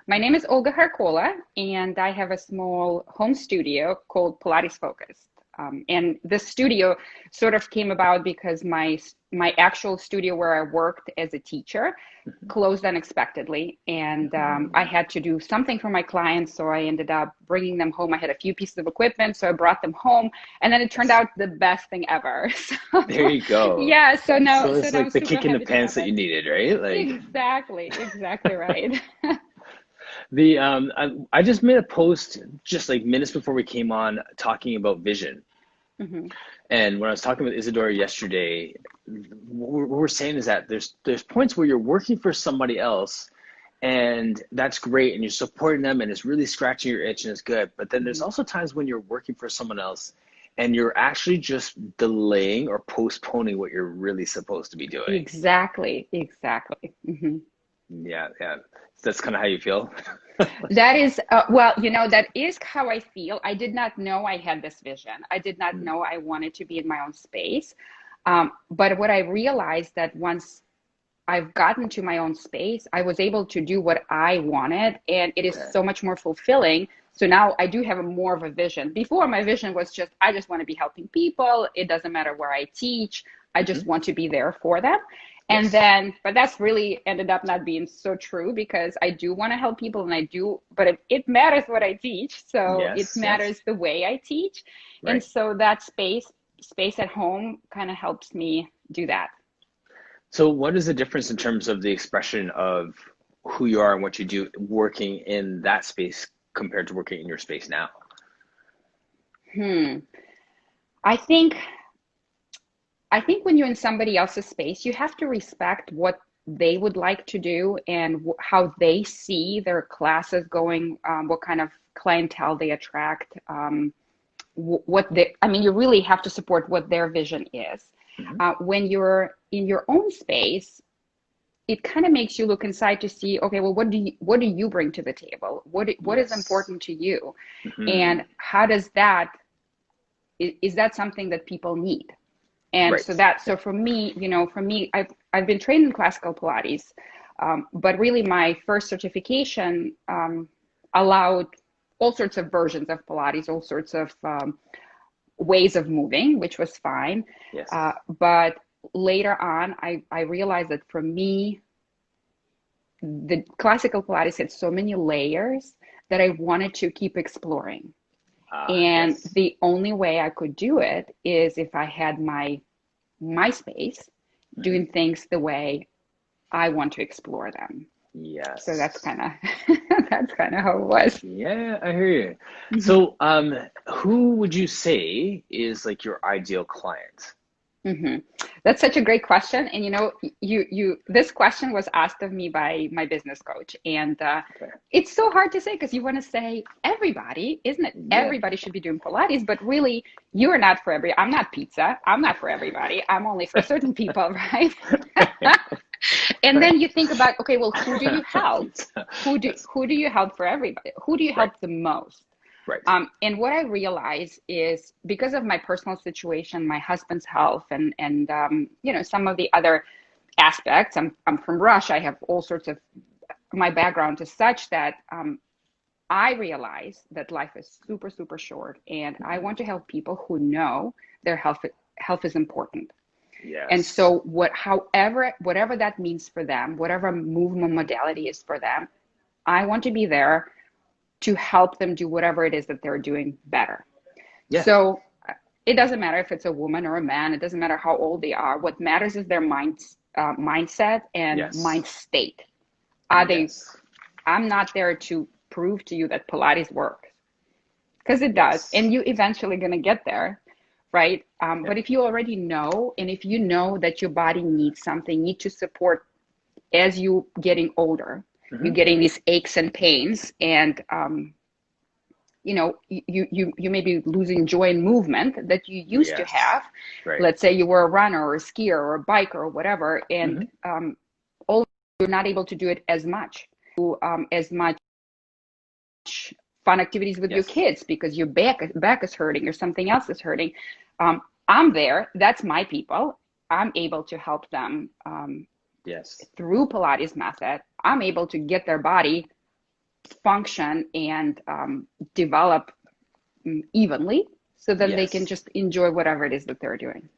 My name is Olga Harkola, and I have a small home studio called Pilates Focused. And this studio sort of came about because my actual studio where I worked as a teacher Mhm. closed unexpectedly, and I Mm. had to do something for my clients, so I ended up bringing them home. I had a few pieces of equipment, so I brought them home, and then it turned Yes. out the best thing ever. There So, you go. yeah, so So now it's I'm like the super kick in the happy to pants have that it. you needed, right? Like Exactly right. I just made a post just like minutes before we came on talking about vision. Hmm. And when I was talking with Isadora yesterday, what we're saying is that there's points where you're working for somebody else, and that's great, and you're supporting them, and it's really scratching your itch, and it's good. But then there's Hmm. also times when you're working for someone else, and you're actually just delaying or postponing what you're really supposed to be doing. Exactly. Yeah, yeah. That's kind of how you feel. That is, well, that is how I feel. I did not know I had this vision. I did not Mm. know I wanted to be in my own space. But what I realized that once I've gotten to my own space, I was able to do what I wanted, and it is Okay. so much more fulfilling. So now I do have a more of a vision. Before, my vision was just, I just want to be helping people. It doesn't matter where I teach. I Hmm. just want to be there for them. And Yes. then, but that's really ended up not being so true because I do want to help people and I do, but it matters what I teach. So it Yes. Yes. matters the way I teach. And Right. so that space at home kind of helps me do that. So, what is the difference in terms of the expression of who you are and what you do working in that space compared to working in your space now? Hmm. I think I think when you're in somebody else's space, you have to respect what they would like to do and how they see their classes going, what kind of clientele they attract, I mean, you really have to support what their vision is. Hmm. When you're in your own space, it kind of makes you look inside to see, okay, well, what do you bring to the table? What is Yes. important to you? And Hmm. how does is that something that people need? And Right. so that, Yeah. so for me, I've been trained in classical Pilates, but really my first certification allowed all sorts of versions of Pilates, all sorts of ways of moving, which was fine. Yes. But later on, I realized that for me, the classical Pilates had so many layers that I wanted to keep exploring. And Yes. the only way I could do it is if I had my space Hmm. doing things the way I want to explore them. So that's Yes. kind of that's kind of how it was. Yeah, I hear you. Hmm. So, who would you say is like your ideal client? Hmm. That's such a great question. And this question was asked of me by my business coach, and Okay. it's so hard to say because you want to say everybody, isn't it? Yeah. Everybody should be doing Pilates, but really, you are not for every. I'm not pizza. I'm not for everybody. I'm only for certain people, right? And Right. then you think about, okay, well, who do you help? Pizza. Who do Yes. who do you help for everybody? Who do you Right. help the most? Right. And what I realize is because of my personal situation, my husband's health, and some of the other aspects. I'm from Russia. I have all sorts of my background is such that I realize that life is super super short, and I Mhm. want to help people who know their health is important. And Yes. so whatever that means for them, whatever movement modality is for them, I want to be there to help them do whatever it is that they're doing better. Yeah. So it doesn't matter if it's a woman or a man, it doesn't matter how old they are. What matters is their mindset and Yes. mind state. Are they, Yes. I'm not there to prove to you that Pilates works because it does. Yes. And you eventually going to get there, right? Yeah. But if you already know, and if you know that your body needs something, need to support as you getting older, you're Hmm. getting these aches and pains, and you may be losing joy in movement that you used to Yes. have. Right. Let's say you were a runner or a skier or a biker or whatever, and Hmm. all you're not able to do it as much, as much fun activities with your Yes. kids because your back is hurting or something else is hurting. I'm there. That's my people. I'm able to help them Yes. through Pilates method. I'm able to get their body function and develop evenly, so then they can Yes. just enjoy whatever it is that they're doing.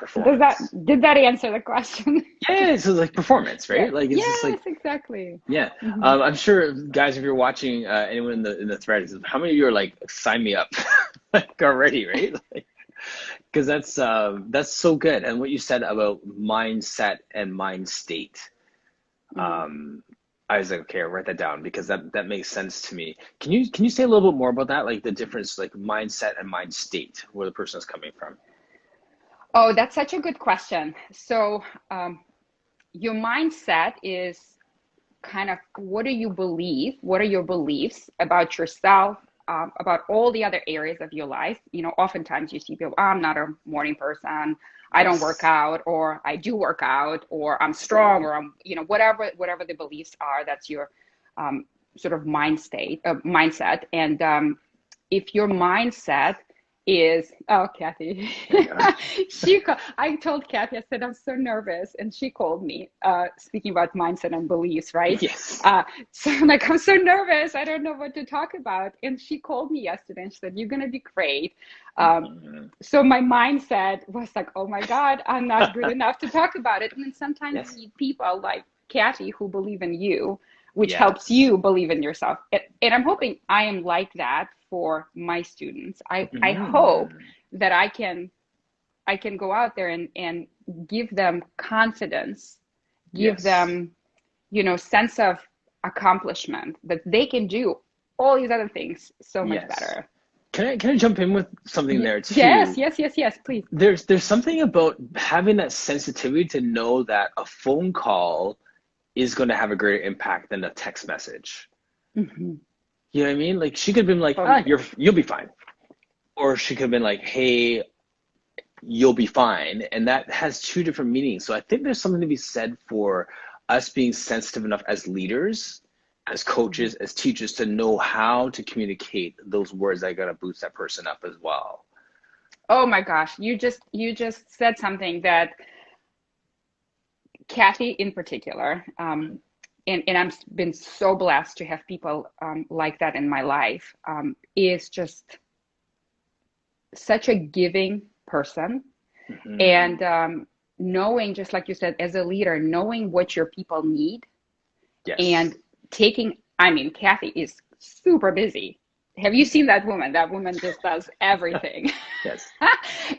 So Performance. did that answer the question? Yeah, so like performance, Yeah. right? Like it's just like Yes, exactly. yeah. Hmm. I'm sure guys, if you're watching anyone in the threads, how many of you are like sign me up like already, right? Like, because that's so good. And what you said about mindset and mind state, Hmm. I was like, okay, I'll write that down because that makes sense to me. Can you say a little bit more about that, like the difference, like mindset and mind state, where the person is coming from? Oh, that's such a good question. So, your mindset is kind of, what do you believe? What are your beliefs about yourself, about all the other areas of your life? Oftentimes you see people, "Oh, I'm not a morning person. I don't work Yes. out," or "I do work out," or "I'm strong," or whatever the beliefs are. That's your um, sort of mindset. And if your mindset is, oh, Kathy, There you go. I told Kathy, I said, I'm so nervous. And she called me, speaking about mindset and beliefs, right? Yes. Uh, so I'm like, I'm so nervous. I don't know what to talk about. And she called me yesterday and she said, you're going to be great. Um, Mhm. so my mindset was like, oh my God, I'm not good enough to talk about it. And then sometimes you Yes. need people like Kathy who believe in you, which helps Yes. you believe in yourself. And I'm hoping I am like that for my students. I hope Mhm. that I can go out there and give them confidence, give Yes. them, sense of accomplishment that they can do all these other things so much Yes. better. Can I jump in with something there Yes, too? yes, yes, yes, please. There's something about having that sensitivity to know that a phone call is going to have a greater impact than a text message. Hmm. You know what I mean? Like she could have been like, Oh ah, my gosh. you'll be fine. Or she could have been like, hey, you'll be fine. And that has two different meanings. So I think there's something to be said for us being sensitive enough as leaders, as Mhm. coaches, as teachers to know how to communicate those words that are gonna boost that person up as well. Oh my gosh. You just said something that Kathy in particular, and I've been so blessed to have people like that in my life, is just such a giving person. And Hmm. knowing, just like you said, as a leader, knowing what your people need Yes. and I mean, Kathy is super busy. Have you seen that woman? That woman just does everything. Yes.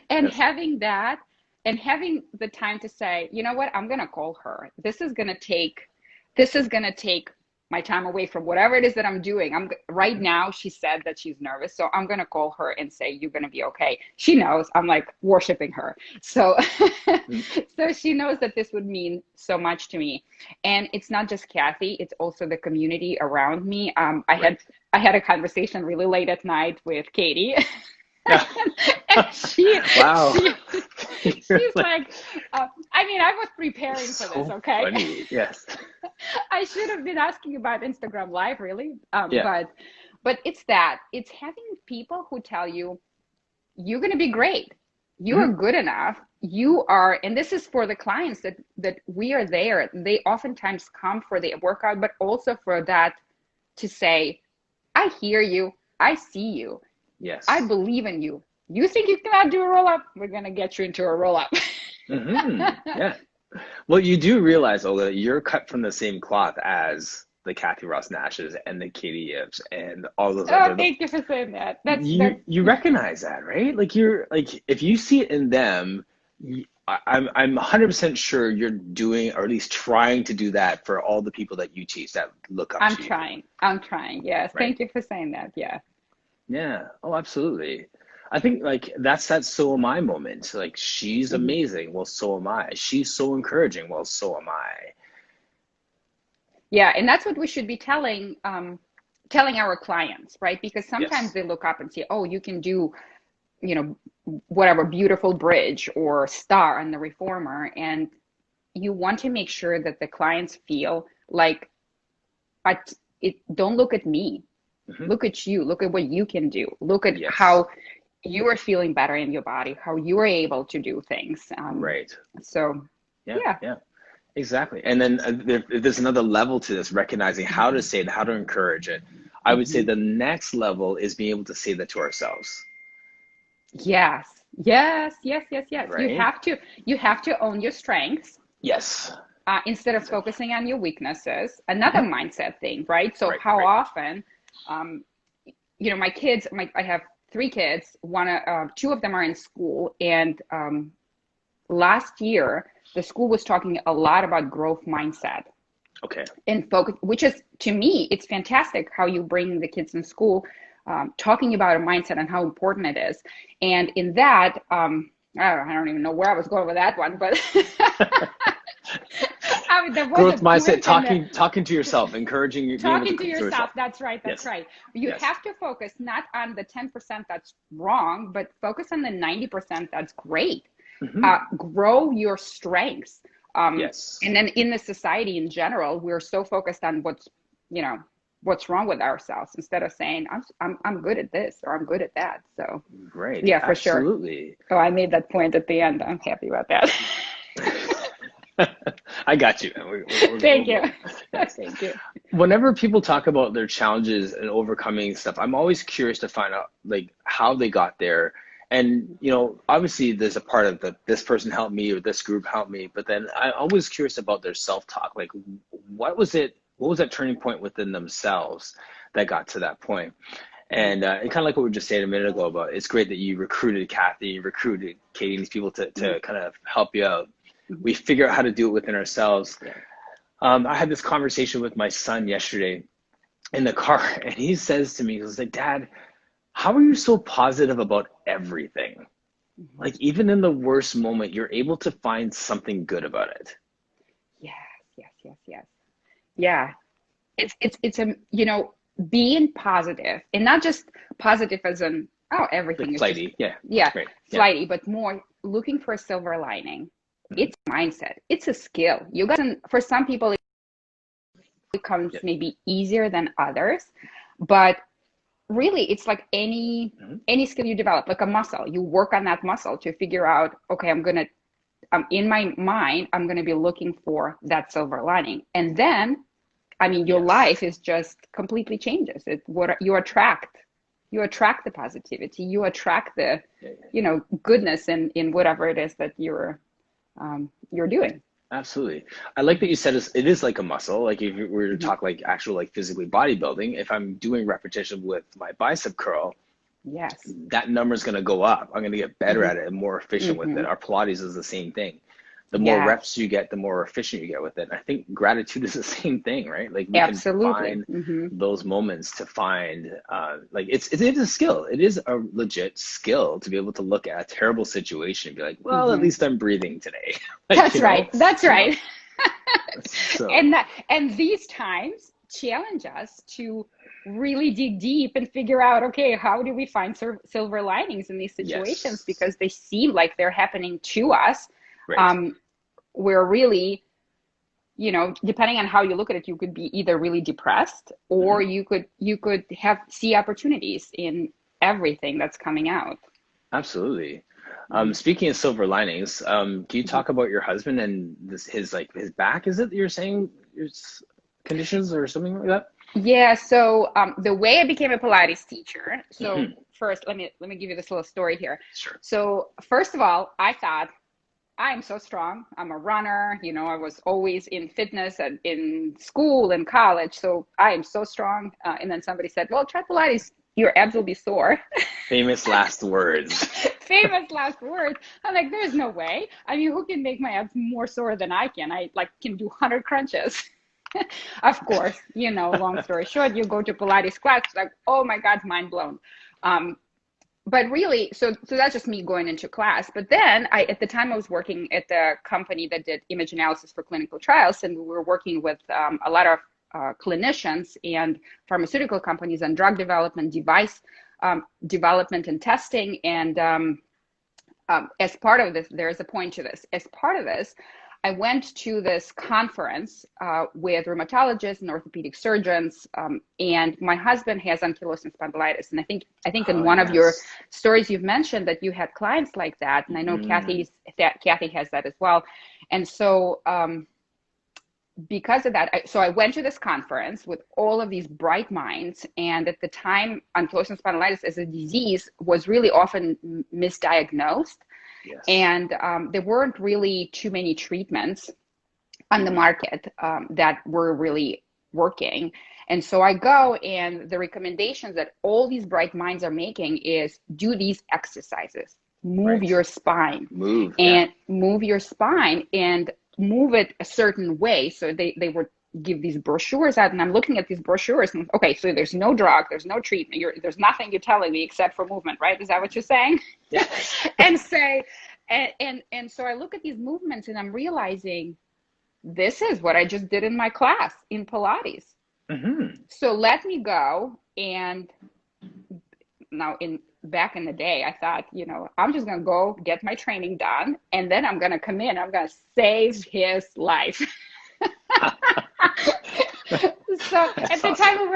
And Yes. having that and having the time to say, you know what, I'm going to call her. This is going to take my time away from whatever it is that I'm doing. I'm right now, she said that she's nervous, so I'm going to call her and say, you're going to be okay. She knows I'm like worshiping her. So Mhm. so she knows that this would mean so much to me. And it's not just Kathy, it's also the community around me. Right. I had a conversation really late at night with Katie. Yeah. And Wow. she You're she's like like, I mean, I was preparing for this, so okay? funny. Yes. I should have been asking about Instagram Live, really. Yeah. But it's having people who tell you you're going to be great, you are Hmm. good enough, you are. And this is for the clients that we are there. They oftentimes come for the workout, but also for that, to say, I hear you, I see you, I Yes. believe in you. You think you cannot do a roll up? We're going to get you into a roll up. Hmm. Yeah. Well, you do realize, Olga, you're cut from the same cloth as the Kathy Ross Nashes and the Katie Yibs and all those Oh, other. thank you for saying that. That's You recognize that, right? Like you're like if you see it in them, I'm 100% sure you're doing or at least trying to do that for all the people that you teach that look up I'm to you, trying. I'm trying. Yes. right? Thank you for saying that. Yeah. Yeah. Oh, absolutely. I think like that's that so am I moment. Like she's Mhm. amazing. Well, so am I. She's so encouraging. Well, so am I. Yeah, and that's what we should be telling our clients, right? Because sometimes Yes. they look up and say, "Oh, you can do, you know, whatever beautiful bridge or star on the reformer," and you want to make sure that the clients feel like, I, it. Don't look at me. Hmm. Look at you. Look at what you can do. Look at Yes. how you are feeling better in your body, how you are able to do things. Right. So, Yeah. yeah. Yeah. Exactly. And then there's another level to this, recognizing how to say it, how to encourage it. I would say Mhm. the next level is being able to say that to ourselves, Yes, yes, yes, yes, yes. right? You have to own your strengths, Yes. instead of Exactly. focusing on your weaknesses. Another Hmm. mindset thing, right? So Right, how right. often, um, my kids, I have three kids. Two of them are in school, and last year the school was talking a lot about growth mindset Okay. and focus, which is, to me, it's fantastic how you bring the kids in school, talking about a mindset and how important it is. And in that, I don't even know where I was going with that one, but I mean, there was a Growth mindset, twist in there. talking to yourself, encouraging you, being able to Talking to to yourself, yourself. that's right, that's Yes. right. You Yes. have to focus not on the 10% that's wrong, but focus on the 90% that's great. Hmm. Grow your strengths. Yes. And then in the society in general, we're so focused on you know, what's wrong with ourselves instead of saying, I'm good at this or I'm good at that. So Right. yeah, for sure. Absolutely. So I made that point at the end. I'm happy about that. I got you. We're Thank you. good. Yes. Thank you. Whenever people talk about their challenges and overcoming stuff, I'm always curious to find out like how they got there. And obviously there's a part of this person helped me or this group helped me, but then I'm always curious about their self-talk. Like what was that turning point within themselves that got to that point? And kind of like what we were just saying a minute ago about it's great that you recruited Kathy, you recruited Katie, these people to kind of help you out. Mhm. We figure out how to do it within ourselves. Yeah. I had this conversation with my son yesterday in the car, and he says to me, he was like, Dad, how are you so positive about everything? Mhm. Like, even in the worst moment, you're able to find something good about it. Yes, yes, yes, yes. Yeah. It's a, being positive, and not just positive as in, oh, everything Like, is just, flighty. Yeah. yeah, Right. Yeah. flighty, but more looking for a silver lining. Hmm. It's mindset. It's a skill. You got to, for some people, it comes Yeah. maybe easier than others, but really it's like Hmm. any skill you develop, like a muscle. You work on that muscle to figure out, okay, I'm in my mind, I'm gonna be looking for that silver lining. And then, I mean, your Yes. life is just completely changes. It what you attract the positivity, you attract the, Yeah. goodness in whatever it is that you're doing. Absolutely. I like that you said it is like a muscle. Like if you were to Mhm. talk like actual like physically bodybuilding, if I'm doing repetition with my bicep curl, Yes. that number is going to go up. I'm going to get better Hmm. at it and more efficient with it. Hmm. Our Pilates is the same thing. The more Yes, reps you get, the more efficient you get with it. And I think gratitude is the same thing, right? Like we can absolutely. find Hmm. those moments to find, like it's a skill. It is a legit skill to be able to look at a terrible situation and be like, well, at Hmm. least I'm breathing today. Like, That's right. That's you know, right. so And these times challenge us to really dig deep and figure out, okay, how do we find silver linings in these situations, yes, because they seem like they're happening to us. right. um, we're really, depending on how you look at it, you could be either really depressed, or Hmm. you could have see opportunities in everything that's coming out. Absolutely. Hmm. Speaking of silver linings, can you Hmm. talk about your husband and his back? Is it that you're saying his conditions or something like that? Yeah, so the way I became a Pilates teacher, so Hmm. first let me give you this little story here. Sure. So first of all, I thought, I'm so strong. I'm a runner. I was always in fitness and in school and college. So I am so strong. And then somebody said, well, try Pilates. Your abs will be sore. Famous last words. Famous last words. I'm like, there's no way. I mean, who can make my abs more sore than I can? I like can do 100 crunches. Of course, long story short, you go to Pilates class, like, oh my God, mind blown. Um, but really, so that's just me going into class. But then at the time I was working at the company that did image analysis for clinical trials, and we were working with a lot of clinicians and pharmaceutical companies on drug development, device development and testing. And as part of this, there is a point to this. As part of this, I went to this conference with rheumatologists and orthopedic surgeons, and my husband has ankylosing spondylitis. And I think in Oh, one of your yes. stories you've mentioned that you had clients like that, and I know Hmm. Kathy has that as well. And so because of that, so I went to this conference with all of these bright minds. And at the time, ankylosing spondylitis as a disease was really often misdiagnosed. Yes. And there weren't really too many treatments on the market that were really working. And so I go, and the recommendations that all these bright minds are making is do these exercises, move Right. your spine, Move. Yeah. and move your spine and move it a certain way. So they would give these brochures out, and I'm looking at these brochures, and okay, so there's no drug, there's no treatment, there's nothing you're telling me except for movement, right? Is that what you're saying? Yes. And say, and so I look at these movements, and I'm realizing this is what I just did in my class in Pilates. Mm-hmm. So let me go. And now back in the day, I thought, I'm just going to go get my training done, and then I'm going to come in, I'm going to save his life. So at the time we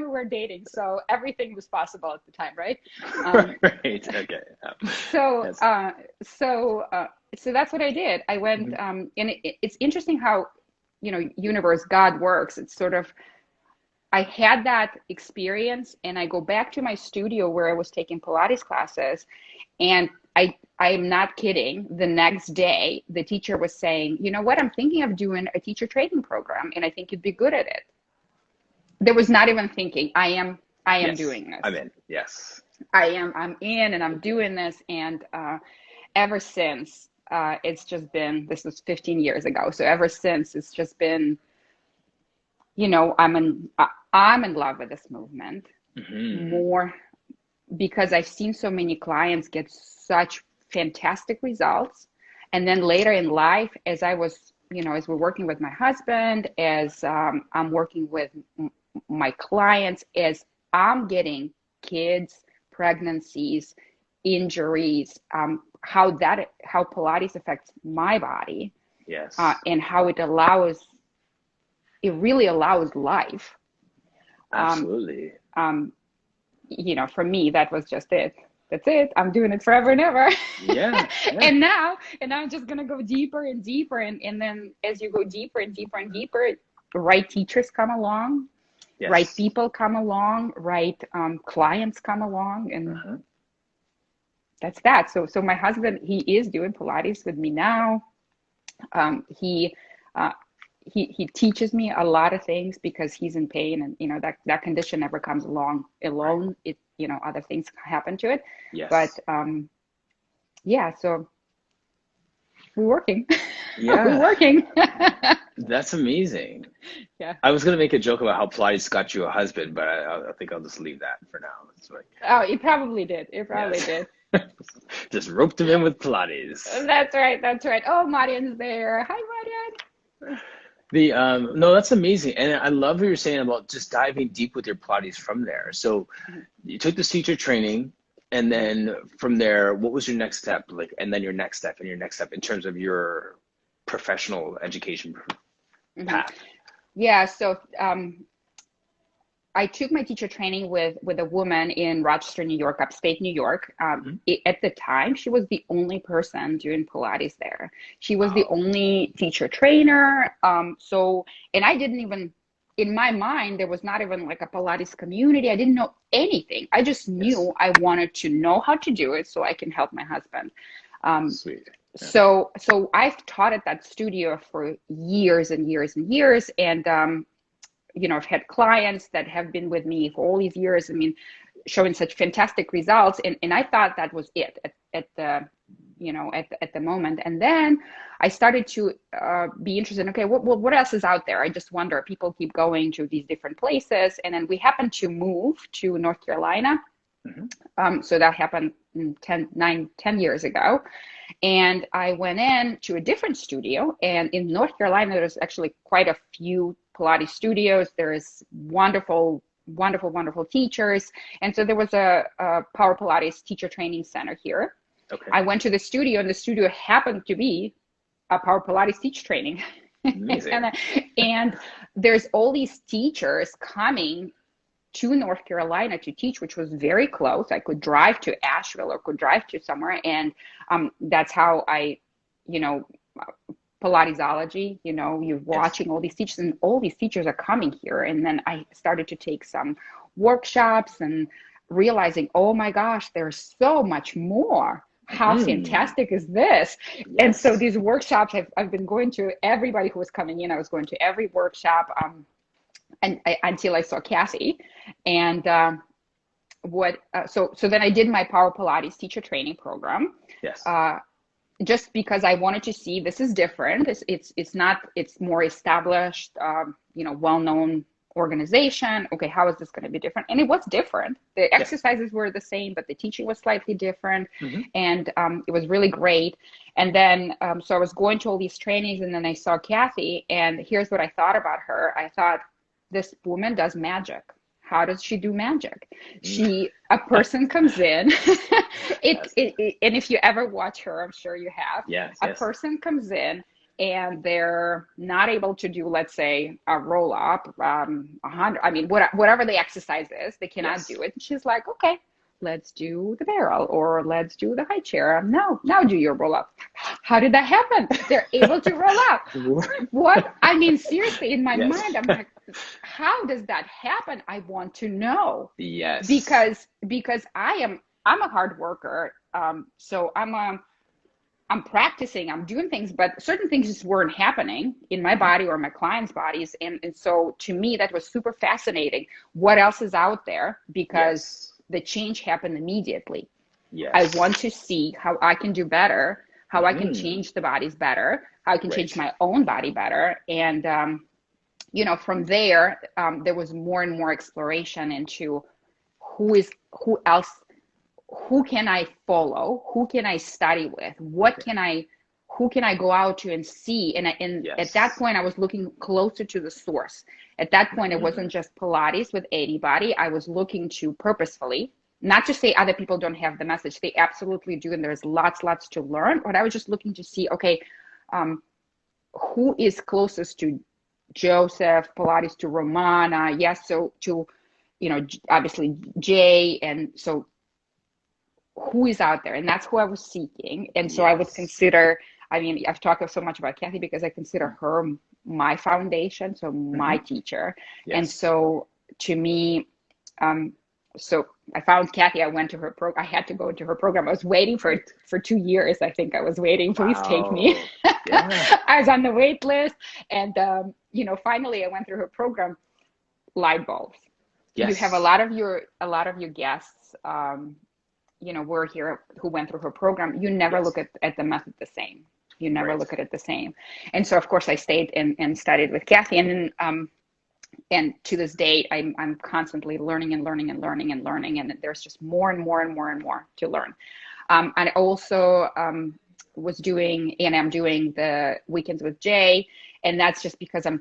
were dating, so everything was possible at the time, right? Right. Okay. So so that's what I did. I went, and it's interesting how, universe, God works. It's sort of, I had that experience, and I go back to my studio where I was taking Pilates classes, and I'm not kidding. The next day, the teacher was saying, you know what, I'm thinking of doing a teacher training program, and I think you'd be good at it. There was not even thinking. I am Yes. doing this. I'm in. Yes. I'm in, and I'm doing this. And ever since, it's just been, this was 15 years ago. So ever since, it's just been, I'm in love with this movement more, because I've seen so many clients get such fantastic results. And then later in life, as I was, as we're working with my husband, as I'm working with my clients, as I'm getting kids, pregnancies, injuries, how Pilates affects my body, Yes. and how it really allows life. Absolutely. For me, that was just it. That's it. I'm doing it forever and ever. Yeah. and now I'm just gonna go deeper and deeper, and then as you go deeper and deeper and deeper, right teachers come along, Yes. right people come along, right clients come along, and that's that. So my husband, he is doing Pilates with me now. He teaches me a lot of things because he's in pain, and that condition never comes along alone. It other things happen to it. Yes. But so we're working. Yeah. We're working. That's amazing. Yeah. I was gonna make a joke about how Pilates got you a husband, but I think I'll just leave that for now. It's like, Oh, it probably did. Did. Just roped him in with Pilates. That's right. Oh, Marian's there. Hi, Marian. No, that's amazing. And I love what you're saying about just diving deep with your Pilates from there. So you took this teacher training, and then from there, what was your next step? And then your next step and your next step in terms of your professional education path. Yeah. So I took my teacher training with a woman in Rochester, New York, upstate New York. At the time, she was the only person doing Pilates there. She was the only teacher trainer. And I didn't even, in my mind, there was not even like a Pilates community. I didn't know anything. I just knew I wanted to know how to do it so I can help my husband. Sweet. Yeah. So I've taught at that studio for years and years and years. And, I've had clients that have been with me for all these years. I mean, showing such fantastic results. And I thought that was it at the moment. And then I started to be interested in, okay, what else is out there? I just wonder, people keep going to these different places. And then we happened to move to North Carolina. So that happened 10 years ago. And I went in to a different studio. And in North Carolina, there's actually quite a few Pilates studios. There's wonderful teachers. And so there was a Power Pilates teacher training center here. Okay. I went to the studio, and the studio happened to be a Power Pilates teacher training. Amazing. and there's all these teachers coming to North Carolina to teach, which was very close. I could drive to Asheville or could drive to somewhere. And that's how I, Pilatesology, you're Yes. watching all these teachers, and all these teachers are coming here. And then I started to take some workshops and realizing, oh my gosh, there's so much more. How Mm. fantastic is this? And so Yes. these workshops, I've been going to everybody who was coming in. I was going to every workshop, until I saw Kathy. And so then I did my Power Pilates teacher training program. Yes. Uh, just because I wanted to see this is different. It's not, it's more established, well-known organization. Okay, how is this going to be different? And it was different. The Yes. exercises were the same, but the teaching was slightly different, Hmm. and it was really great. And then so I was going to all these trainings, and then I saw Kathy, and here's what I thought about her. I thought, this woman does magic. How does she do magic? A person comes in, Yes. and if you ever watch her, I'm sure you have, Yes. a Yes. person comes in and they're not able to do, let's say, a roll up, 100, I mean, whatever the exercise is, they cannot Yes. do it. And she's like, okay, let's do the barrel, or let's do the high chair. No, now do your roll up. How did that happen? They're able to roll up. What? I mean, seriously, in my Yes. mind, I'm like, how does that happen? I want to know, Yes. because I'm a hard worker. So I'm practicing, I'm doing things, but certain things just weren't happening in my Hmm. body or my clients' bodies. And so to me, that was super fascinating. What else is out there? Because Yes. the change happened immediately. I want Yes. to see how I can do better, how I can Hmm. change the bodies better, how I can change Great. my own body better. And, from there, there was more and more exploration into who else, who can I follow, who can I study with, Okay. who can I go out to and see. And at that Yes. point, I was looking closer to the source. At that point, it Hmm. wasn't just Pilates with anybody. I was looking to purposefully, not to say other people don't have the message. They absolutely do, and there's lots to learn. But I was just looking to see, okay, um, who is closest to Joseph, Pilates to Romana, yes, so to, obviously Jay, and so who is out there, and that's who I was seeking. And so I would Yes. consider, I mean, I've talked so much about Kathy because I consider her my foundation, so my Hmm. teacher. And Yes. so to me, um, so I found Kathy. I went to her I had to go to her program. I was waiting Great. for 2 years. I think I was waiting. Please take me. Wow. Yeah. I was on the wait list, and finally I went through her program. Light bulbs. You have Yes. a lot of your guests. Were here who went through her program. You never look Yes. at the method the same. You never Right. look at it the same. And so, of course, I stayed and studied with Kathy. And then, and to this date, I'm constantly learning and learning and learning and learning. And there's just more and more and more and more to learn. And I also was doing, and I'm doing the weekends with Jay, and that's just because I'm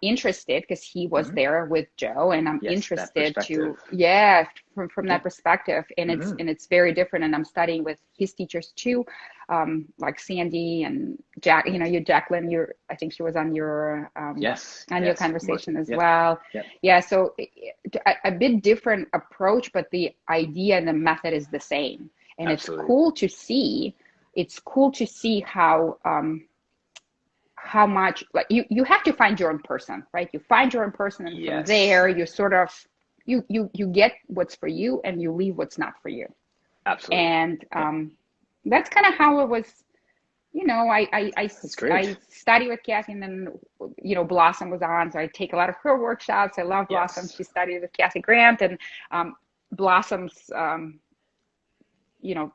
interested because he was Hmm. there with Joe, and I'm Yes. That interested perspective. to, yeah, from that Yeah. perspective, and Hmm. it's very different, and I'm studying with his teachers too, like Sandy and Jack. Yes. You Jacqueline, I think she was Yes. on your Yes. conversation Martin. as Yep. well. Yep. Yeah, so a bit different approach, but the idea and the method is the same. And Absolutely. it's cool to see how much, like, you have to find your own person, right? You find your own person, and from Yes. there you sort of you get what's for you, and you leave what's not for you. Absolutely. And Yep. that's kind of how it was. That's I great. studied with Kathy, and then Blossom was on, so I take a lot of her workshops. I love Blossom. Yes. She studied with Kathy Grant, and Blossom's you know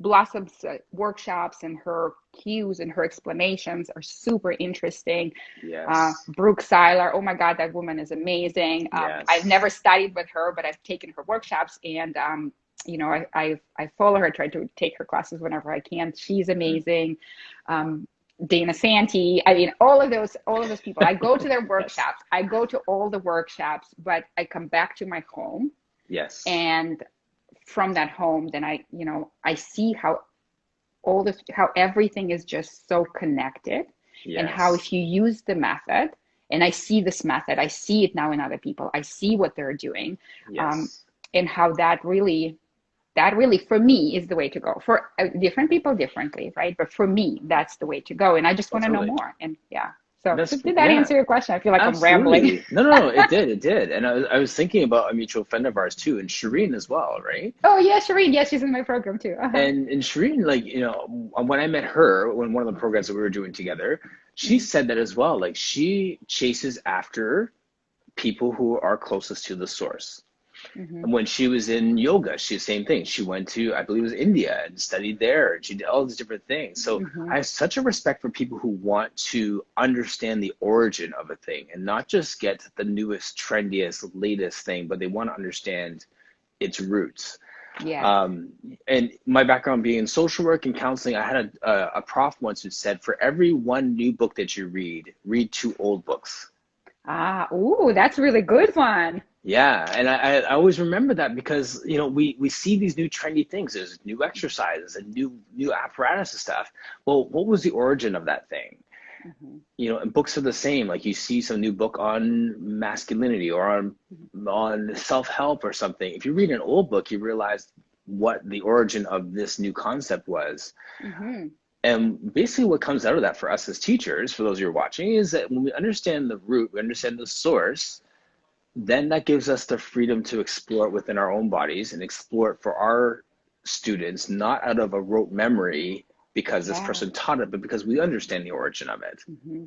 Blossom's workshops and her cues and her explanations are super interesting. Yes. Brooke Seiler, oh my God, that woman is amazing. I've Yes. never studied with her, but I've taken her workshops, and I follow her, try to take her classes whenever I can. She's Hmm. amazing. Dana Santee, I mean, all of those people. I go to their Yes. workshops. I go to all the workshops, but I come back to my home, Yes. and from that home, then I see how everything is just so connected, and how Yes. if you use the method, and I see this method, I see it now in other people, I see what they're doing, um, Yes. and how that that really, for me, is the way to go. For different people differently, right? But for me, that's the way to go. And I just Oh, want to know totally. more. And yeah. So That's did that yeah. answer your question? I feel like I'm rambling. Absolutely. No, no, no, it did. It did. And I was thinking about a mutual friend of ours too, and Shireen as well, right? Oh, yeah, Shireen. Yes, she's in my program too. Uh-huh. And Shireen, like, when I met her, when one of the programs that we were doing together, she Hmm. said that as well. Like, she chases after people who are closest to the source. Hmm. And when she was in yoga, she the same thing. She went to, I believe it was India, and studied there. And she did all these different things. So Hmm. I have such a respect for people who want to understand the origin of a thing and not just get the newest, trendiest, latest thing, but they want to understand its roots. Yes. Um, and my background being in social work and counseling, I had a prof once who said, for every one new book that you read two old books. Ah, ooh, that's a really good one. Yeah, and I always remember that because we see these new trendy things. There's new exercises and new apparatus and stuff. Well, what was the origin of that thing? Hmm. And books are the same. Like you see some new book on masculinity or on self-help or something. If you read an old book, you realize what the origin of this new concept was. Hmm. And basically what comes out of that for us as teachers, for those who are watching, is that when we understand the root, we understand the source, then that gives us the freedom to explore it within our own bodies and explore it for our students, not out of a rote memory because this Yeah. person taught it, but because we understand the origin of it. Hmm.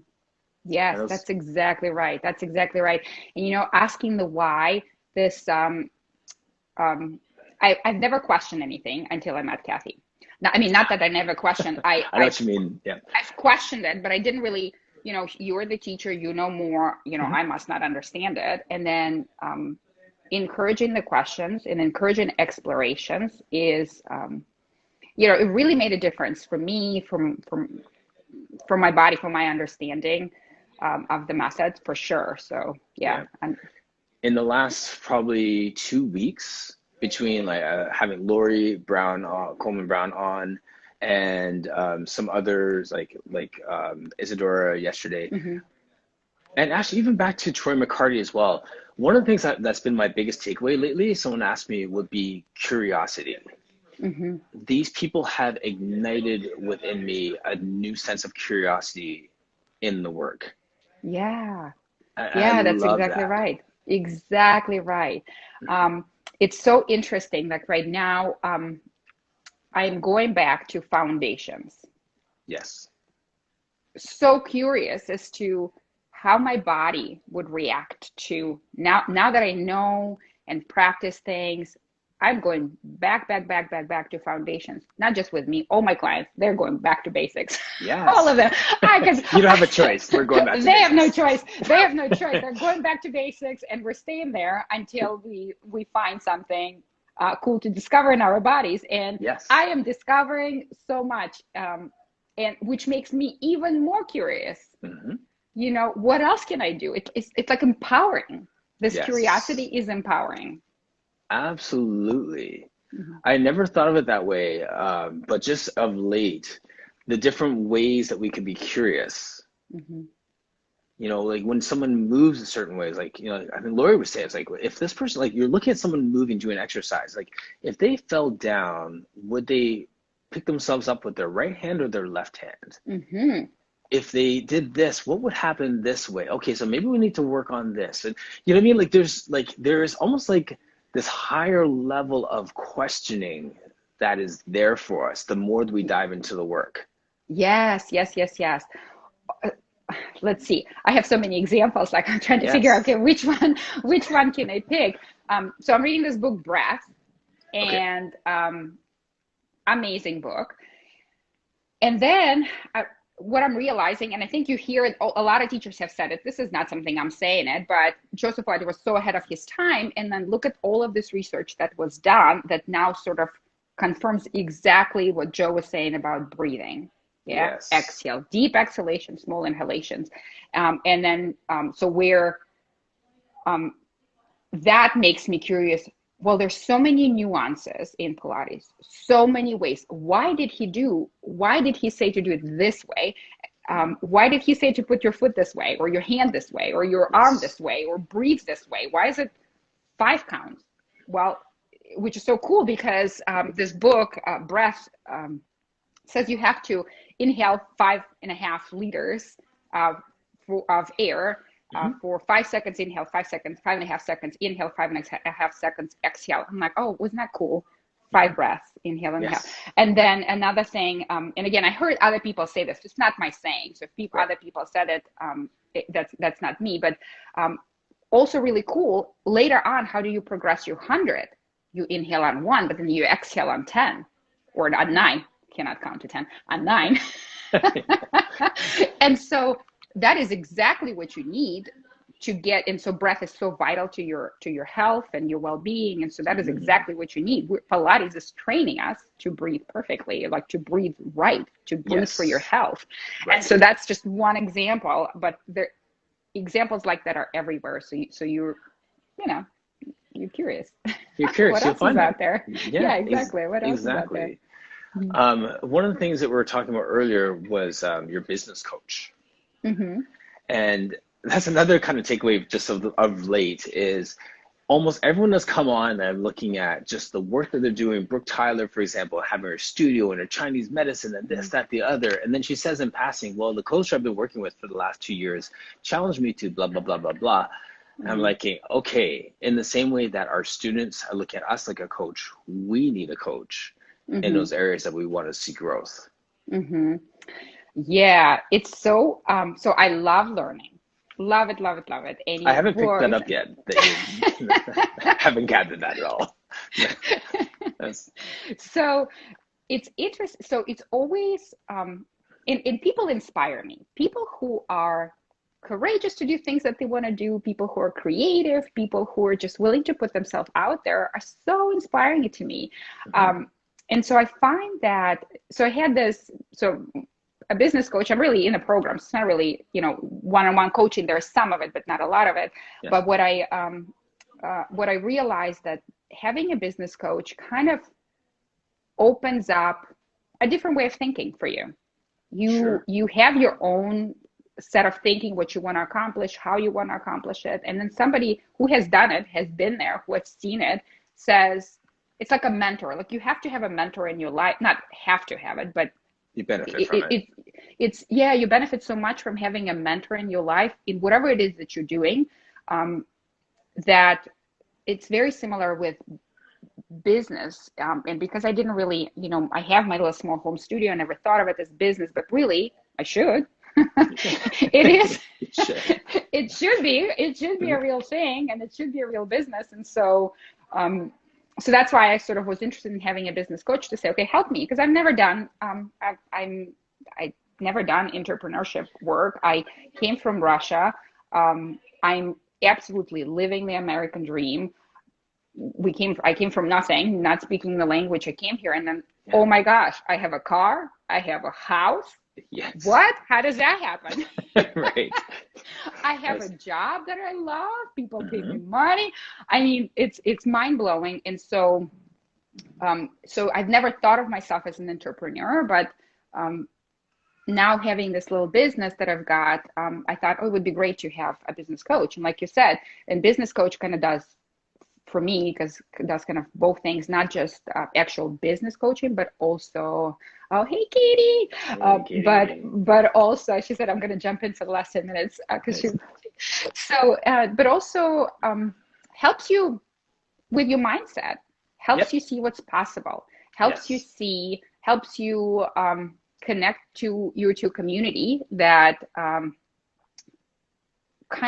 Yes, And those, that's exactly right. That's exactly right. And asking the why, this um I've never questioned anything until I met Kathy. Now, I mean, not that I never questioned. I know what you mean. Yeah. I've questioned it, but I didn't really, you're the teacher, you know more, Mhm. I must not understand it. And then encouraging the questions and encouraging explorations is, it really made a difference for me, for my body, for my understanding of the methods, for sure. So yeah. Yeah. In the last probably 2 weeks, between like having Lori Brown, Coleman Brown on, and some others like Isadora yesterday, Hmm. and actually even back to Troy McCarty as well. One of the things that's been my biggest takeaway lately, someone asked me, would be curiosity. Hmm. These people have ignited within me a new sense of curiosity in the work. Yeah. I Yeah, that's love exactly that. right. Exactly right. Um, it's so interesting. Like right now, I'm going back to foundations. Yes. So curious as to how my body would react to now that I know and practice things. I'm going back to foundations. Not just with me, all my clients, they're going back to basics. All Yes. of them. Because You don't have a choice. We're going back to they have no basics. choice. They have no choice. They're going back to basics, and we're staying there until we find something cool to discover in our bodies. And I Yes. am discovering so much, and which makes me even more curious. Hmm. What else can I do? It's like empowering. This curiosity Yes. is empowering. Absolutely. Hmm. I never thought of it that way, but just of late, the different ways that we can be curious. Hmm. Like when someone moves a certain ways, like, I think Lori would say, it's like, if this person, like, you're looking at someone moving, doing exercise, like, if they fell down, would they pick themselves up with their right hand or their left hand? Hmm. If they did this, what would happen this way? Okay, so maybe we need to work on this. And you know what I mean? There's almost like this higher level of questioning that is there for us the more that we dive into the work. Yes, yes, yes, yes. Uh, Let's see. I have so many examples. Like I'm trying to figure out, Yes. okay, which one can I pick? So I'm reading this book, Breath, Okay. and amazing book. And then what I'm realizing, and I think you hear it, a lot of teachers have said it. This is not something I'm saying it, but Joseph White was so ahead of his time. And then look at all of this research that was done that now sort of confirms exactly what Joe was saying about breathing. Yeah, Yes. exhale, deep exhalation, small inhalations, and then so where um, that makes me curious. Well, there's so many nuances in Pilates, so many ways. Why did he say to do it this way? Why did he say to put your foot this way, or your hand this way, or your arm Yes. this way, or breathe this way? Why is it 5 counts? Well, which is so cool because this book, Breath, says you have to inhale 5.5 liters of air for 5 seconds, inhale 5 seconds, 5.5 seconds, inhale 5.5 seconds, exhale. I'm like, oh, wasn't that cool? 5 breaths, inhale and exhale. And then another thing, and again, I heard other people say this. It's not my saying. So if other people said it, that's not me. But also really cool. Later on, how do you progress your 100? You inhale on 1, but then you exhale on 10 or on 9. Cannot count to 10 on 9. And so that is exactly what you need to get. And so breath is so vital to your health and your well-being. And so that is exactly what you need. Pilates is training us to breathe perfectly, like to breathe right, to breathe for your health. Right. And so that's just one example, but there examples like that are everywhere. So you're curious. You're curious. What else is out there? Yeah, exactly. What else is out there? One of the things that we were talking about earlier was your business coach. And that's another kind of takeaway just of late is almost everyone that's come on and I'm looking at just the work that they're doing. Brooke Tyler, for example, having her studio and her Chinese medicine and this, that, the other. And then she says in passing, well, the coach I've been working with for the last 2 years challenged me to blah, blah, blah, blah, blah. And I'm like, okay, in the same way that our students are looking at us like a coach, we need a coach in those areas that we want to see growth. Yeah, it's so, so I love learning. Love it, love it, love it. And I haven't picked that up yet. I haven't gathered that at all. So it's interesting. So it's always, and people inspire me. People who are courageous to do things that they want to do, people who are creative, people who are just willing to put themselves out there are so inspiring to me. And so I find that, so I had this, a business coach, I'm really in a program. So it's not really, one-on-one coaching. There's some of it, but not a lot of it. Yeah. But what I realized that having a business coach kind of opens up a different way of thinking for you. You have your own set of thinking, what you want to accomplish, how you want to accomplish it. And then somebody who has done it, has been there, who has seen it, says, it's like a mentor. Like you have to have a mentor in your life, not have to have it, but you benefit from it. You benefit so much from having a mentor in your life in whatever it is that you're doing, that it's very similar with business. And because I didn't really, I have my little small home studio, I never thought of it as business, but really I should. It is. It should be a real thing, and it should be a real business. And so, so that's why I sort of was interested in having a business coach to say, okay, help me, because I've never done, I've never done entrepreneurship work. I came from Russia. I'm absolutely living the American dream. I came from nothing, not speaking the language. I came here, and then, oh my gosh, I have a car, I have a house. Yes. What? How does that happen? Right. I have a job that I love. People pay me money. I mean, it's mind blowing. And so, so I've never thought of myself as an entrepreneur, but now having this little business that I've got, I thought, it would be great to have a business coach. And like you said, and business coach kind of does for me, because that's kind of both things, not just actual business coaching, but also, oh, hey, Katie. Katie. But also, she said, I'm going to jump in for the last 10 minutes because but also helps you with your mindset, helps you see what's possible, helps you connect to your community that kind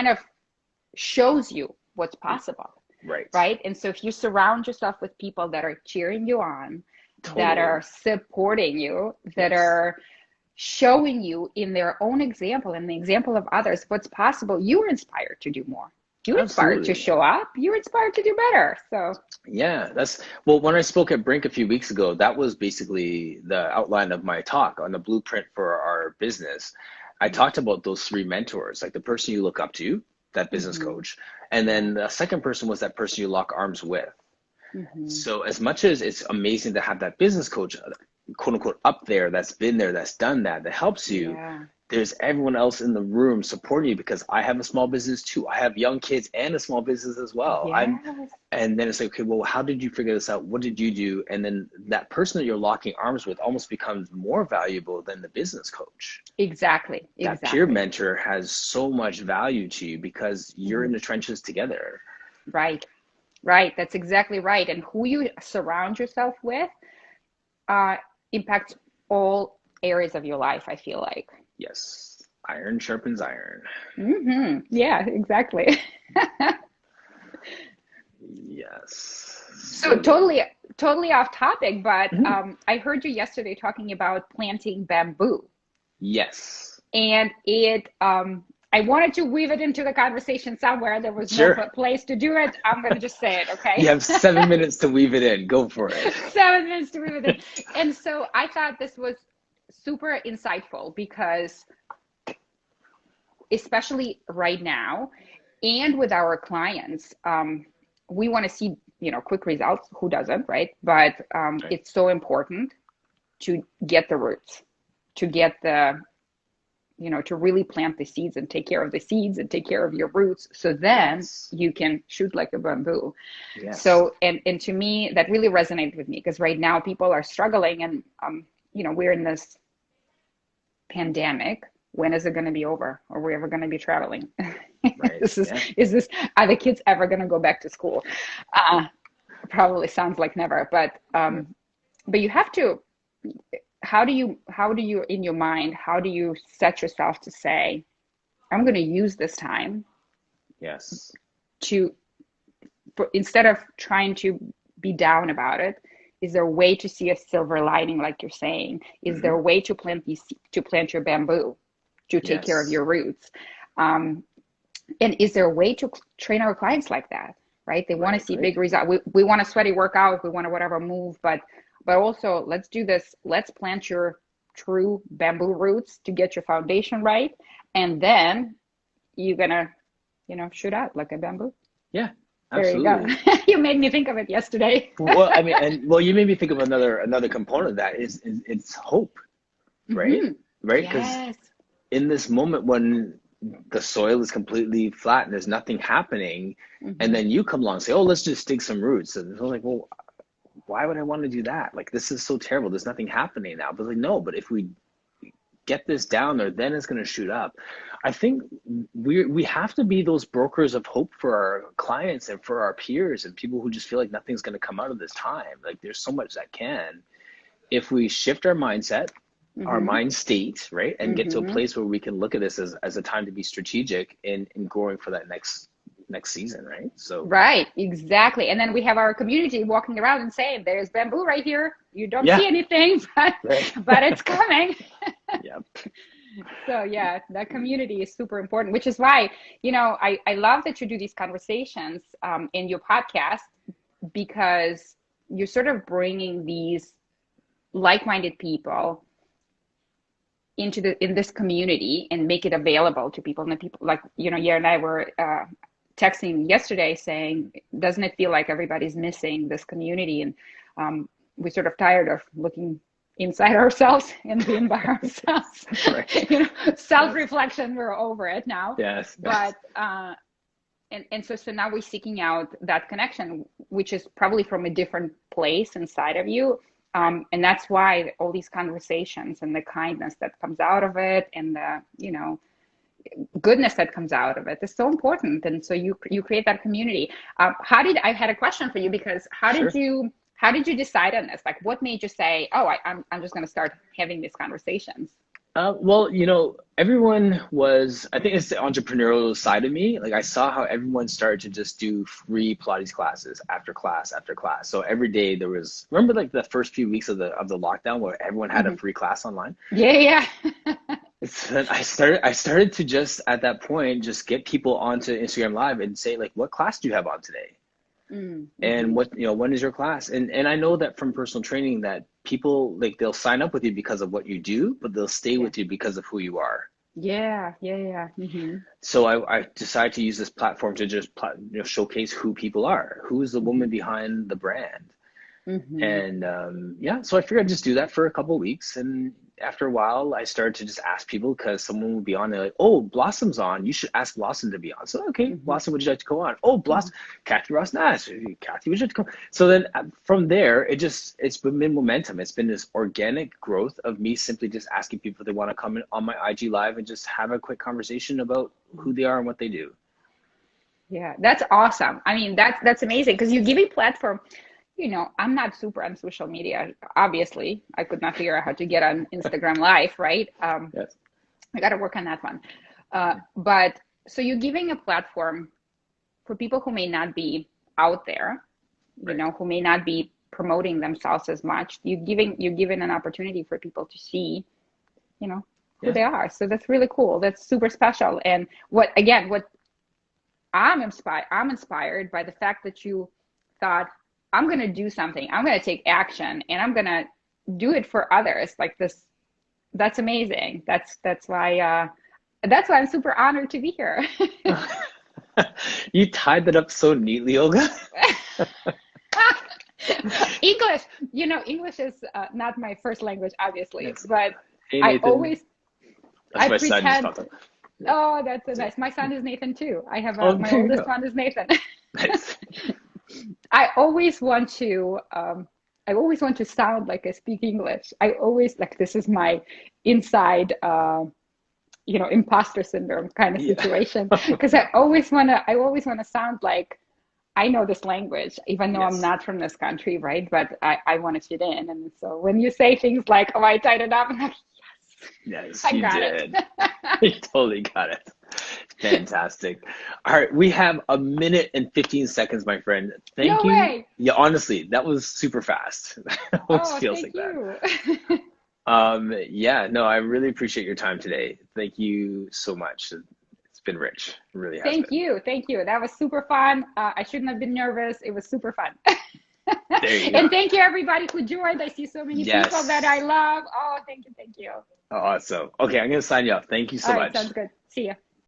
of shows you what's possible. Right. And so if you surround yourself with people that are cheering you on, that are supporting you, that are showing you in their own example and the example of others what's possible, you're inspired to do more. You're inspired to show up. You're inspired to do better. So yeah, when I spoke at Brink a few weeks ago, that was basically the outline of my talk on the blueprint for our business. I talked about those 3 mentors, like the person you look up to, that business coach. And then the second person was that person you lock arms with. So as much as it's amazing to have that business coach, quote unquote, up there, that's been there, that's done that helps you, there's everyone else in the room supporting you because I have a small business too. I have young kids and a small business as well. Yes. And then it's like, okay, well, how did you figure this out? What did you do? And then that person that you're locking arms with almost becomes more valuable than the business coach. Exactly. That peer mentor has so much value to you because you're in the trenches together. Right. Right. That's exactly right. And who you surround yourself with impacts all areas of your life, I feel like. Yes. Iron sharpens iron. Yeah, exactly. Yes. So totally off topic, but I heard you yesterday talking about planting bamboo. Yes. And I wanted to weave it into the conversation somewhere. There was Sure. no place to do it. I'm going to just say it, okay? You have 7 minutes to weave it in. Go for it. 7 minutes to weave it in. And so I thought this was super insightful because especially right now and with our clients, we want to see, quick results. Who doesn't, right? But it's so important to get the roots, to get to really plant the seeds and take care of the seeds and take care of your roots. So then you can shoot like a bamboo. Yes. So, and to me, that really resonated with me because right now people are struggling and, we're in this pandemic. When is it going to be over? Are we ever going to be traveling? Right. Are the kids ever going to go back to school? Probably sounds like never, but you have to, how do you in your mind, how do you set yourself to say, I'm going to use this time instead of trying to be down about it, is there a way to see a silver lining, like you're saying? Is there a way to plant your bamboo, to take care of your roots? And is there a way to train our clients like that, right? They want to see big results. We want a sweaty workout. We want to whatever move, but also let's do this. Let's plant your true bamboo roots to get your foundation right. And then you're going to, shoot out like a bamboo. Yeah. Absolutely. There you go. You made me think of it yesterday. Well, I mean, you made me think of another component of that is it's hope, right? Right? Because in this moment when the soil is completely flat and there's nothing happening, and then you come along and say, "Oh, let's just dig some roots," and I'm like, "Well, why would I want to do that? Like, this is so terrible. There's nothing happening now." But like, no. But if we get this down there, then it's going to shoot up. I think we have to be those brokers of hope for our clients and for our peers and people who just feel like nothing's going to come out of this time. Like there's so much that can, if we shift our mindset, our mind state, right, and get to a place where we can look at this as a time to be strategic in growing for that next season, right? So right, exactly. And then we have our community walking around and saying, "There's bamboo right here. You don't see anything, but it's coming." Yep. So yeah, that community is super important, which is why, I love that you do these conversations in your podcast, because you're sort of bringing these like-minded people in this community and make it available to people. And the people like, you and I were texting yesterday saying, doesn't it feel like everybody's missing this community? And we're sort of tired of looking inside ourselves and being by ourselves. Self-reflection, we're over it now. Yes. But and so now we're seeking out that connection, which is probably from a different place inside of you. And that's why all these conversations and the kindness that comes out of it and the, goodness that comes out of it is so important. And so you create that community. I had a question for you, because how did you decide on this? Like, what made you say, "Oh, I'm just going to start having these conversations"? Well, everyone I think it's the entrepreneurial side of me. Like I saw how everyone started to just do free Pilates classes after class after class. So every day there was, remember like the first few weeks of the lockdown where everyone had a free class online? Yeah. I started to just at that point, just get people onto Instagram Live and say like, "What class do you have on today?" And what, when is your class? And I know that from personal training that people, like, they'll sign up with you because of what you do, but they'll stay with you because of who you are. Yeah. So I decided to use this platform to just showcase who people are. Who is the woman behind the brand? And so I figured I'd just do that for a couple of weeks, and after a while, I started to just ask people because someone would be on there like, oh, Blossom's on. You should ask Blossom to be on. So, okay, Blossom, would you like to go on? Oh, Blossom, Kathy Ross Nash. Kathy, would you like to go? So then from there, it's been momentum. It's been this organic growth of me simply just asking people if they want to come in on my IG Live and just have a quick conversation about who they are and what they do. Yeah, that's awesome. I mean, that's amazing because you give a platform. I'm not super on social media. Obviously, I could not figure out how to get on Instagram Live, right? Yes. I got to work on that one. But so you're giving a platform for people who may not be out there, who may not be promoting themselves as much. You're giving an opportunity for people to see, who they are. So that's really cool. That's super special. And what I'm inspired by the fact that you thought, I'm going to do something. I'm going to take action and I'm going to do it for others like this. That's amazing. That's why I'm super honored to be here. You tied that up so neatly, Olga. English is not my first language, obviously, yes. but Hey, I always, that's I my pretend. son. Oh, that's so nice. My son is Nathan too. I have my oldest son is Nathan. Nice. I always want to sound like I speak English. I always this is my inside imposter syndrome kind of situation because I always want to sound like I know this language, even though I'm not from this country, right? But I want to fit in. And so when you say things like, oh, I tied it up, I'm like, yes, I you got did. it. You totally got it. Fantastic. All right, we have a minute and 15 seconds, my friend. Thank you. Way. Yeah, honestly, that was super fast. It almost feels thank like you. that. Yeah, no, I really appreciate your time today. Thank you so much. It's been rich. It really has been. Thank you. That was super fun. I shouldn't have been nervous. It was super fun. There you go. And thank you everybody who joined. I see so many people that I love. Oh, thank you. Awesome. Okay, I'm gonna sign you off. Thank you so much. Sounds good. See ya.